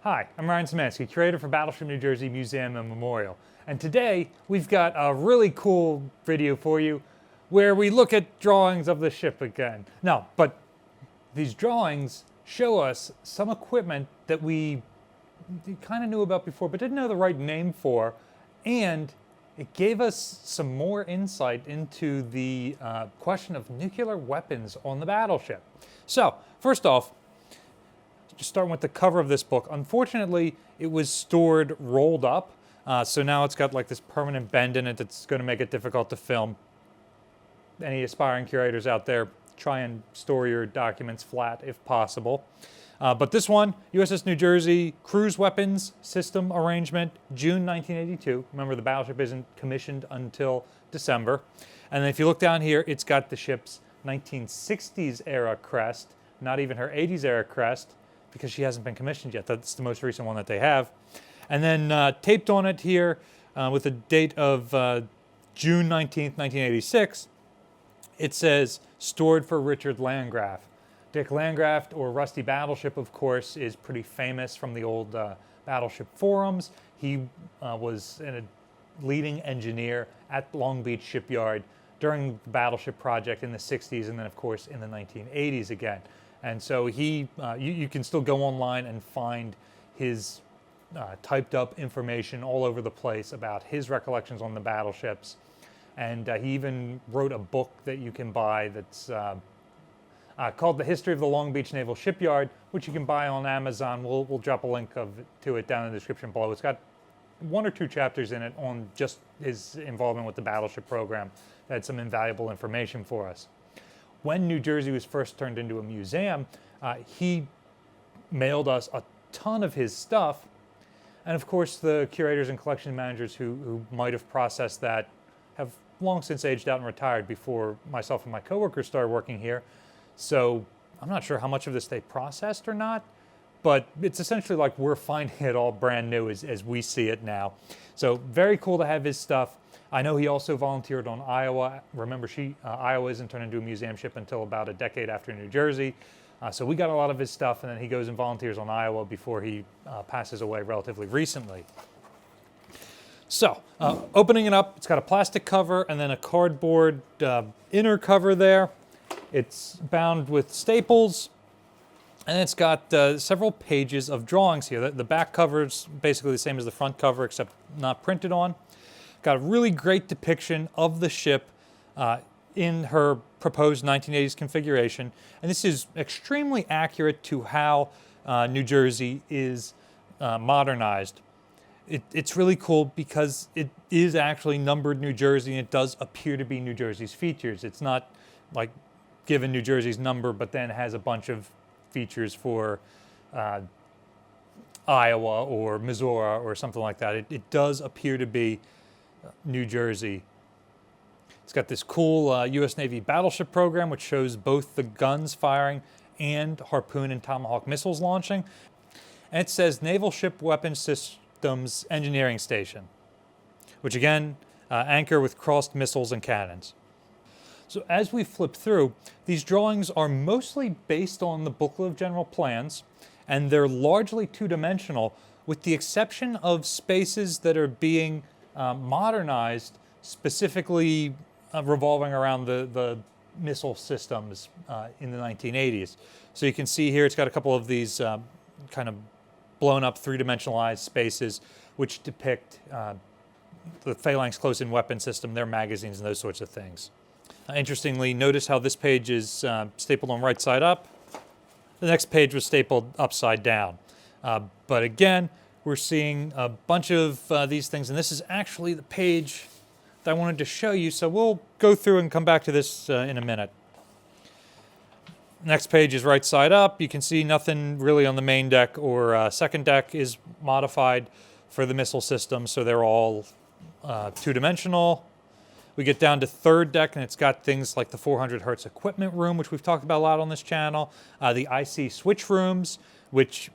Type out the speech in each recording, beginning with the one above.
Hi, I'm Ryan Szymanski, curator for Battleship New Jersey Museum and Memorial. And today we've got a really cool video for you where we look at drawings of the ship again. No, but these drawings show us some equipment that we kind of knew about before but didn't know the right name for, and it gave us some more insight into the question of nuclear weapons on the battleship. So, first off, just starting with the cover of this book. Unfortunately, it was stored rolled up, so now it's got like this permanent bend in it that's going to make it difficult to film. Any aspiring curators out there, try and store your documents flat if possible. But this one, USS New Jersey Cruise Weapons System Arrangement, June 1982. Remember, the battleship isn't commissioned until December. And then if you look down here, it's got the ship's 1960s era crest, not even her 80s era crest, because she hasn't been commissioned yet. That's the most recent one that they have. And then taped on it here with the date of June 19th, 1986, it says, stored for Richard Landgraff. Dick Landgraff, or Rusty Battleship, of course, is pretty famous from the old Battleship forums. He was a leading engineer at Long Beach Shipyard during the Battleship project in the 60s, and then, of course, in the 1980s again. And so he, you can still go online and find his typed up information all over the place about his recollections on the battleships. And he even wrote a book that you can buy that's called The History of the Long Beach Naval Shipyard, which you can buy on Amazon. We'll drop a link to it down in the description below. It's got 1 or 2 chapters in it on just his involvement with the battleship program. That had some invaluable information for us. When New Jersey was first turned into a museum, he mailed us a ton of his stuff. And of course, the curators and collection managers who might have processed that have long since aged out and retired before myself and my coworkers started working here. So I'm not sure how much of this they processed or not, but it's essentially like we're finding it all brand new as we see it now. So very cool to have his stuff. I know he also volunteered on Iowa. Remember, Iowa isn't turned into a museum ship until about a decade after New Jersey. So we got a lot of his stuff, and then he goes and volunteers on Iowa before he passes away relatively recently. So, opening it up, it's got a plastic cover and then a cardboard inner cover there. It's bound with staples, and it's got several pages of drawings here. The back cover is basically the same as the front cover, except not printed on. Got a really great depiction of the ship in her proposed 1980s configuration. And this is extremely accurate to how New Jersey is modernized. It's really cool because it is actually numbered New Jersey, and it does appear to be New Jersey's features. It's not like given New Jersey's number, but then has a bunch of features for Iowa or Missouri or something like that. It does appear to be New Jersey. It's got this cool U.S. Navy battleship program, which shows both the guns firing and Harpoon and Tomahawk missiles launching. And it says Naval Ship Weapons Systems Engineering Station, which again, anchor with crossed missiles and cannons. So as we flip through, these drawings are mostly based on the booklet of general plans, and they're largely two-dimensional, with the exception of spaces that are being modernized, specifically revolving around the missile systems in the 1980s. So you can see here it's got a couple of these kind of blown up three-dimensionalized spaces which depict the Phalanx close-in weapon system, their magazines, and those sorts of things. Interestingly, notice how this page is stapled on right side up. The next page was stapled upside down. But again, we're seeing a bunch of these things, and this is actually the page that I wanted to show you, so we'll go through and come back to this in a minute. Next page is right side up. You can see nothing really on the main deck or second deck is modified for the missile system, so they're all two-dimensional. We get down to third deck, and it's got things like the 400 hertz equipment room, which we've talked about a lot on this channel, the IC switch rooms, which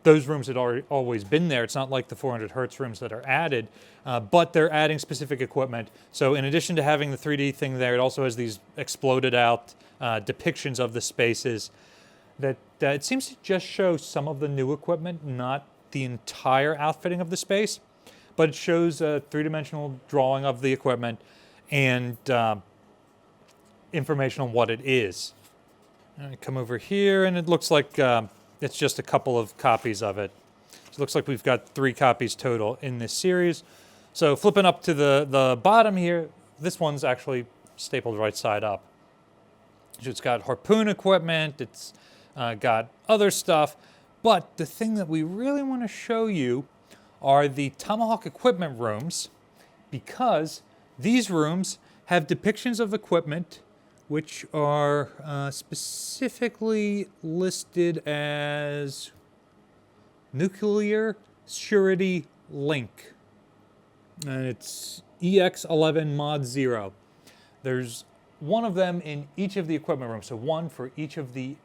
those rooms had always been there. It's not like the 400 hertz rooms that are added, but they're adding specific equipment. So in addition to having the 3D thing there, it also has these exploded out depictions of the spaces that it seems to just show some of the new equipment, not the entire outfitting of the space, but it shows a three-dimensional drawing of the equipment and information on what it is. I come over here, and it looks like it's just a couple of copies of it. So it looks like we've got 3 copies total in this series. So flipping up to the bottom here, this one's actually stapled right side up. So it's got harpoon equipment, it's got other stuff, but the thing that we really want to show you are the Tomahawk equipment rooms, because these rooms have depictions of equipment which are specifically listed as nuclear surety link. And it's EX11 Mod 0. There's one of them in each of the equipment rooms, so one for each of the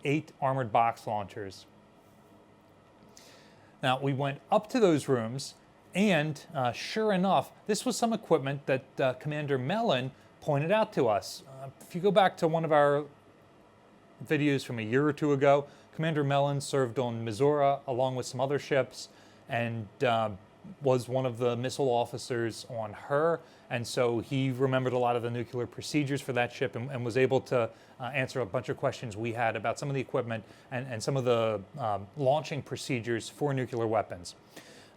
8 armored box launchers. Now, we went up to those rooms, and sure enough, this was some equipment that Commander Mellon pointed out to us. If you go back to one of our videos from a year or 2 ago, Commander Mellon served on Missouri along with some other ships, and was one of the missile officers on her, and so he remembered a lot of the nuclear procedures for that ship, and was able to answer a bunch of questions we had about some of the equipment and some of the launching procedures for nuclear weapons.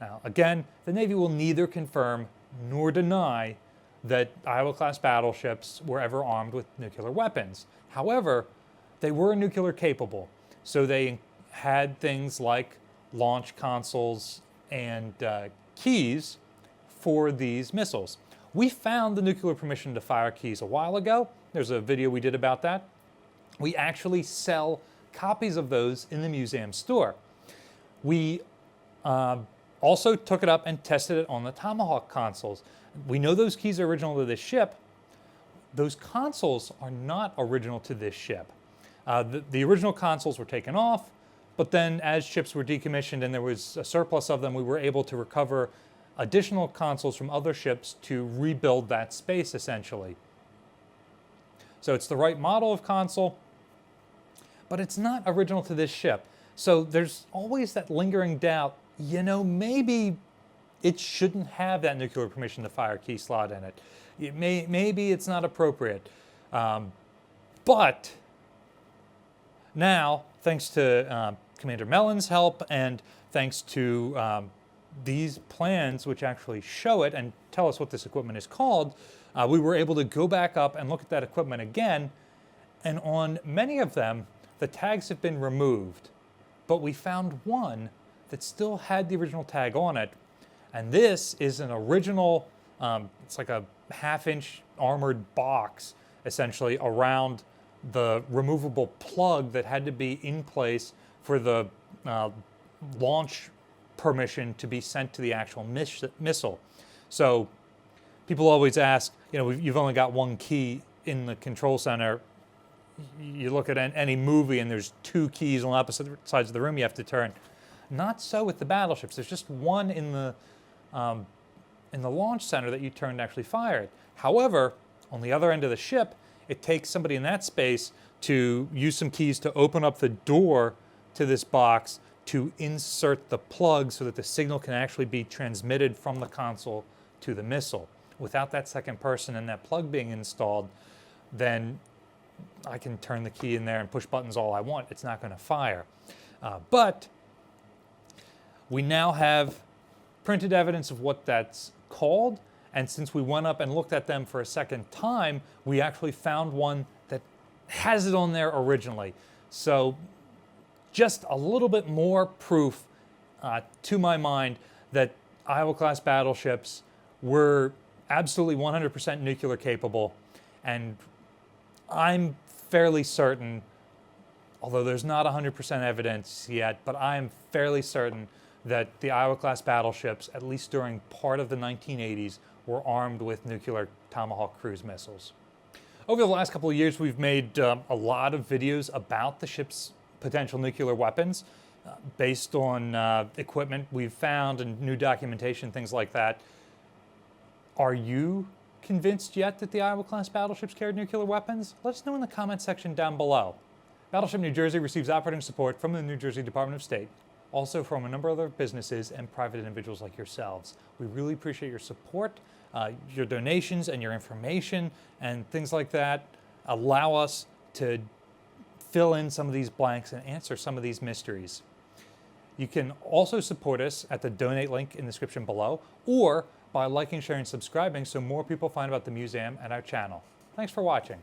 Now, again, the Navy will neither confirm nor deny that Iowa-class battleships were ever armed with nuclear weapons. However, they were nuclear capable, so they had things like launch consoles and keys for these missiles. We found the nuclear permission to fire keys a while ago. There's a video we did about that. We actually sell copies of those in the museum store. We also took it up and tested it on the Tomahawk consoles. We know those keys are original to this ship. Those consoles are not original to this ship. The original consoles were taken off, but then as ships were decommissioned and there was a surplus of them, we were able to recover additional consoles from other ships to rebuild that space, essentially. So it's the right model of console, but it's not original to this ship. So there's always that lingering doubt, you know, maybe it shouldn't have that nuclear permission to fire key slot in it. Maybe it's not appropriate. But now, thanks to Commander Mellon's help, and thanks to these plans which actually show it and tell us what this equipment is called, we were able to go back up and look at that equipment again, and on many of them, the tags have been removed. But we found one that still had the original tag on it, and this is an original, it's like a half-inch armored box, essentially, around the removable plug that had to be in place for the launch permission to be sent to the actual missile. So people always ask, you know, you've only got one key in the control center. You look at any movie and there's 2 keys on opposite sides of the room you have to turn. Not so with the battleships. There's just one in the launch center that you turn to actually fire it. However, on the other end of the ship, it takes somebody in that space to use some keys to open up the door to this box to insert the plug so that the signal can actually be transmitted from the console to the missile. Without that second person and that plug being installed, then I can turn the key in there and push buttons all I want. It's not going to fire. But we now have printed evidence of what that's called, and since we went up and looked at them for a second time, we actually found one that has it on there originally. So just a little bit more proof to my mind that Iowa-class battleships were absolutely 100% nuclear capable, and I'm fairly certain, although there's not 100% evidence yet, but I'm fairly certain that the Iowa-class battleships, at least during part of the 1980s, were armed with nuclear Tomahawk cruise missiles. Over the last couple of years, we've made a lot of videos about the ship's potential nuclear weapons based on equipment we've found and new documentation, things like that. Are you convinced yet that the Iowa-class battleships carried nuclear weapons? Let us know in the comment section down below. Battleship New Jersey receives operating support from the New Jersey Department of State. also from a number of other businesses and private individuals like yourselves. We really appreciate your support. Your donations and your information and things like that allow us to fill in some of these blanks and answer some of these mysteries. You can also support us at the donate link in the description below, or by liking, sharing, and subscribing so more people find about the museum and our channel. Thanks for watching.